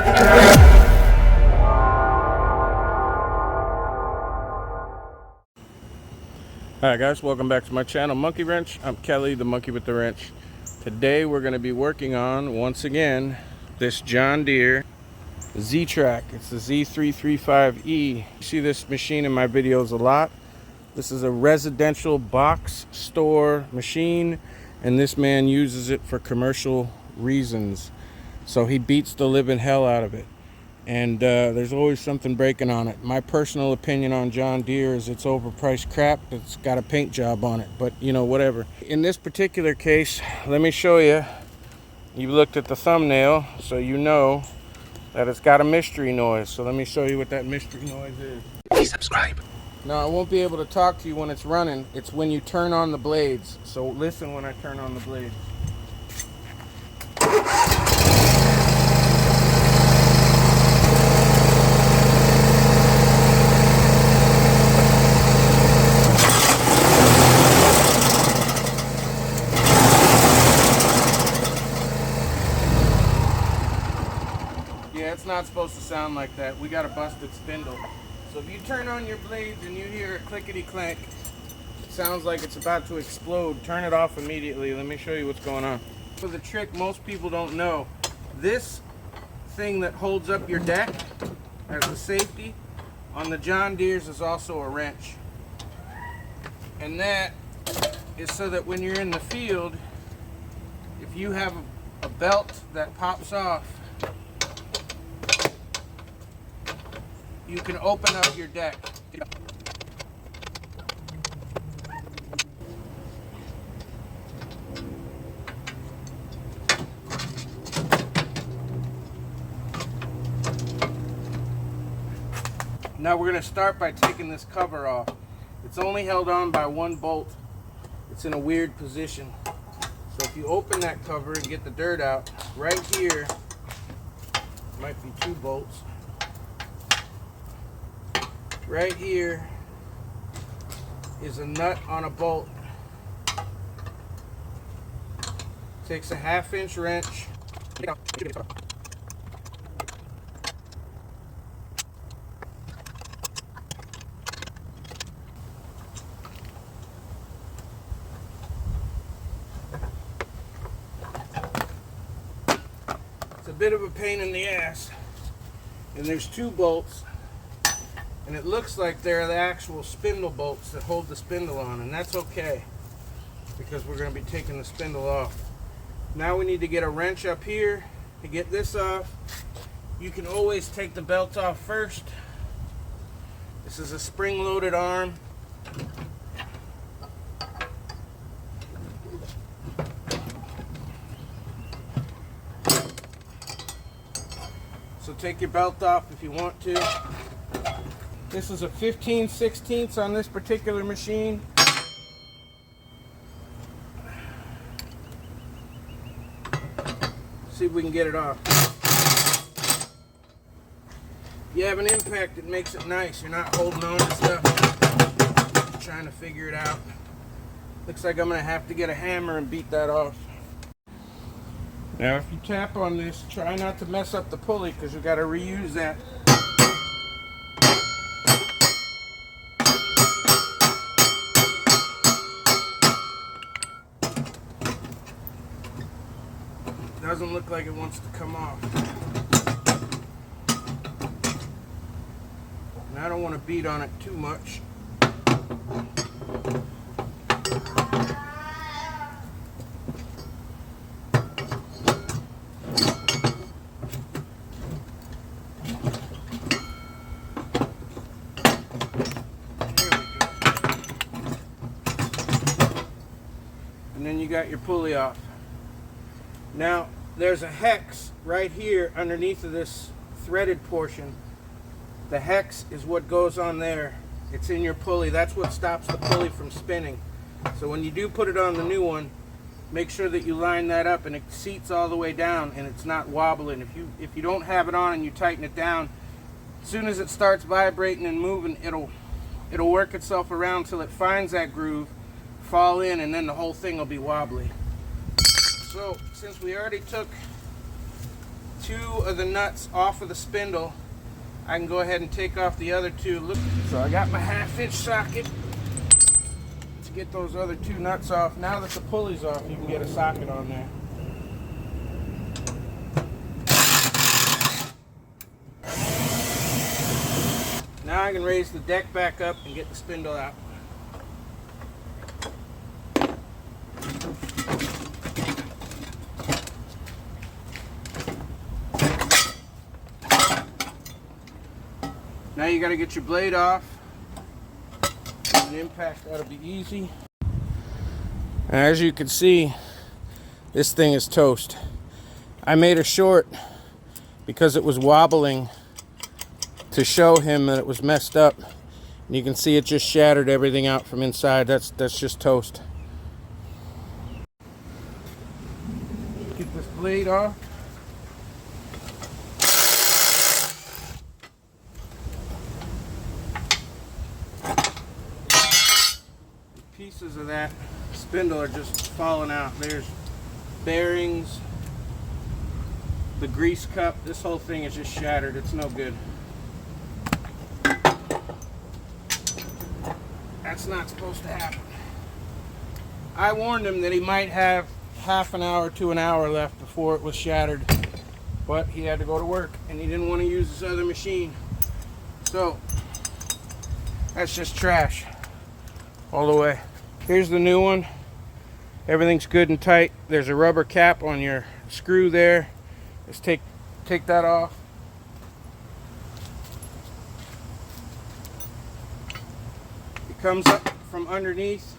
Alright guys, welcome back to my channel, Monkey Wrench. I'm Kelly, the monkey with the wrench. Today we're going to be working on, once again, this John Deere Z-Track. It's the Z335E. You see this machine in my videos a lot. This is a residential box store machine, and this man uses it for commercial reasons. So he beats the living hell out of it. And there's always something breaking on it. My personal opinion on John Deere is it's overpriced crap. It's got a paint job on it, but you know, whatever. In this particular case, let me show you. You looked at the thumbnail, so you know that it's got a mystery noise. So let me show you what that mystery noise is. Please subscribe. Now, I won't be able to talk to you when it's running. It's when you turn on the blades. So listen when I turn on the blades. It's not supposed to sound like that. We got a busted spindle. So if you turn on your blades and you hear a clickety clank, it sounds like it's about to explode. Turn it off immediately. Let me show you what's going on. For the trick most people don't know, this thing that holds up your deck as a safety on the John Deere's is also a wrench. And that is so that when you're in the field, if you have a belt that pops off, you can open up your deck. Now we're going to start by taking this cover off. It's only held on by one bolt. It's in a weird position. So if you open that cover and get the dirt out, right here might be two bolts. Right here is a nut on a bolt. Takes a 1/2-inch wrench. It's a bit of a pain in the ass. And there's two bolts. And it looks like they're the actual spindle bolts that hold the spindle on, and that's okay because we're going to be taking the spindle off. Now we need to get a wrench up here to get this off. You can always take the belt off first. This is a spring-loaded arm. So take your belt off if you want to. This is a 15/16 on this particular machine. See if we can get it off. If you have an impact, it makes it nice. You're not holding on to stuff, trying to figure it out. Looks like I'm going to have to get a hammer and beat that off. Now if you tap on this, try not to mess up the pulley because you've got to reuse that. Doesn't look like it wants to come off. And I don't want to beat on it too much. And then you got your pulley off. Now, there's a hex right here underneath of this threaded portion. The hex is what goes on there. It's in your pulley. That's what stops the pulley from spinning. So when you do put it on the new one, make sure that you line that up and it seats all the way down and it's not wobbling. If you don't have it on and you tighten it down, as soon as it starts vibrating and moving, it'll work itself around till it finds that groove, fall in, and then the whole thing will be wobbly. So since we already took 2 of the nuts off of the spindle, I can go ahead and take off the other 2. Look, so I got my 1/2-inch socket to get those other 2 nuts off. Now that the pulley's off, you can get a socket on there. Now I can raise the deck back up and get the spindle out. Now you got to get your blade off. An impact, that'll be easy. And as you can see, this thing is toast. I made a short because it was wobbling to show him that it was messed up. And you can see it just shattered everything out from inside. That's just toast. Get this blade off. Pieces of that spindle are just falling out. There's bearings, the grease cup. This whole thing is just shattered. It's no good. That's not supposed to happen. I warned him that he might have half an hour to an hour left before it was shattered, but he had to go to work and he didn't want to use this other machine. So that's just trash all the way. Here's the new one. Everything's good and tight. There's a rubber cap on your screw there. Let's take that off. It comes up from underneath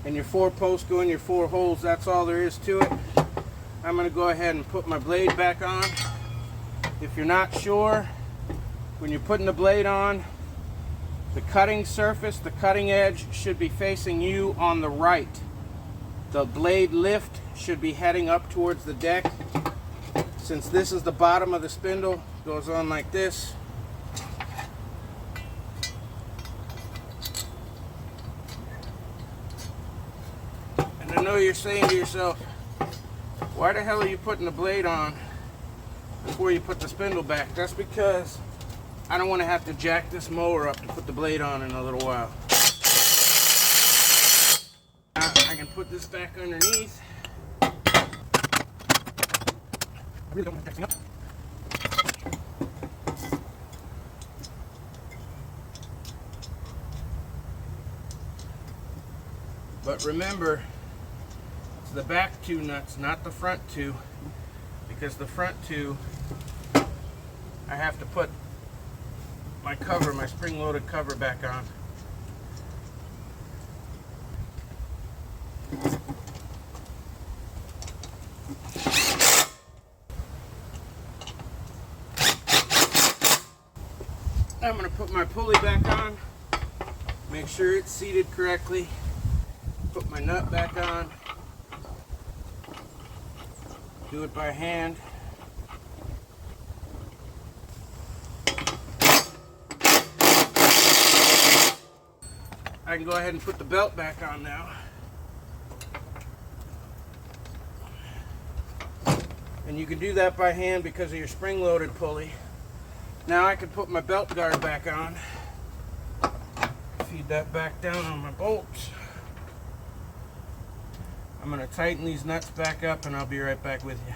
and your 4 posts go in your 4 holes. That's all there is to it. I'm going to go ahead and put my blade back on. If you're not sure, when you're putting the blade on, the cutting surface, the cutting edge should be facing you on the right. The blade lift should be heading up towards the deck. Since this is the bottom of the spindle, it goes on like this. And I know you're saying to yourself, why the hell are you putting the blade on before you put the spindle back? That's because I don't want to have to jack this mower up to put the blade on in a little while. Now I can put this back underneath. I really don't want to jack me up. But remember, it's the back 2 nuts, not the front 2, because the front 2, I have to put my cover, my spring-loaded cover back on. I'm going to put my pulley back on, make sure it's seated correctly, put my nut back on, do it by hand. I can go ahead and put the belt back on now. And you can do that by hand because of your spring-loaded pulley. Now I can put my belt guard back on. Feed that back down on my bolts. I'm going to tighten these nuts back up and I'll be right back with you.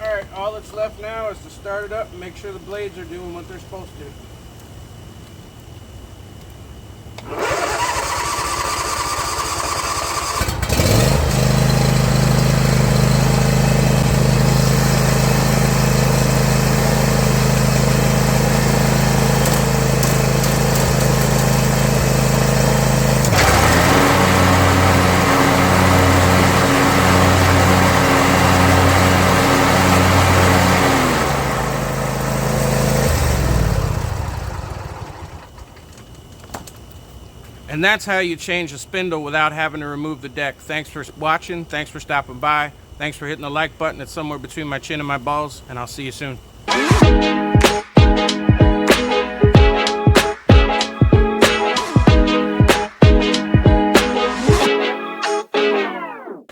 Alright, all that's left now is to start it up and make sure the blades are doing what they're supposed to. And that's how you change a spindle without having to remove the deck. Thanks for watching. Thanks for stopping by. Thanks for hitting the like button. It's somewhere between my chin and my balls, and I'll see you soon.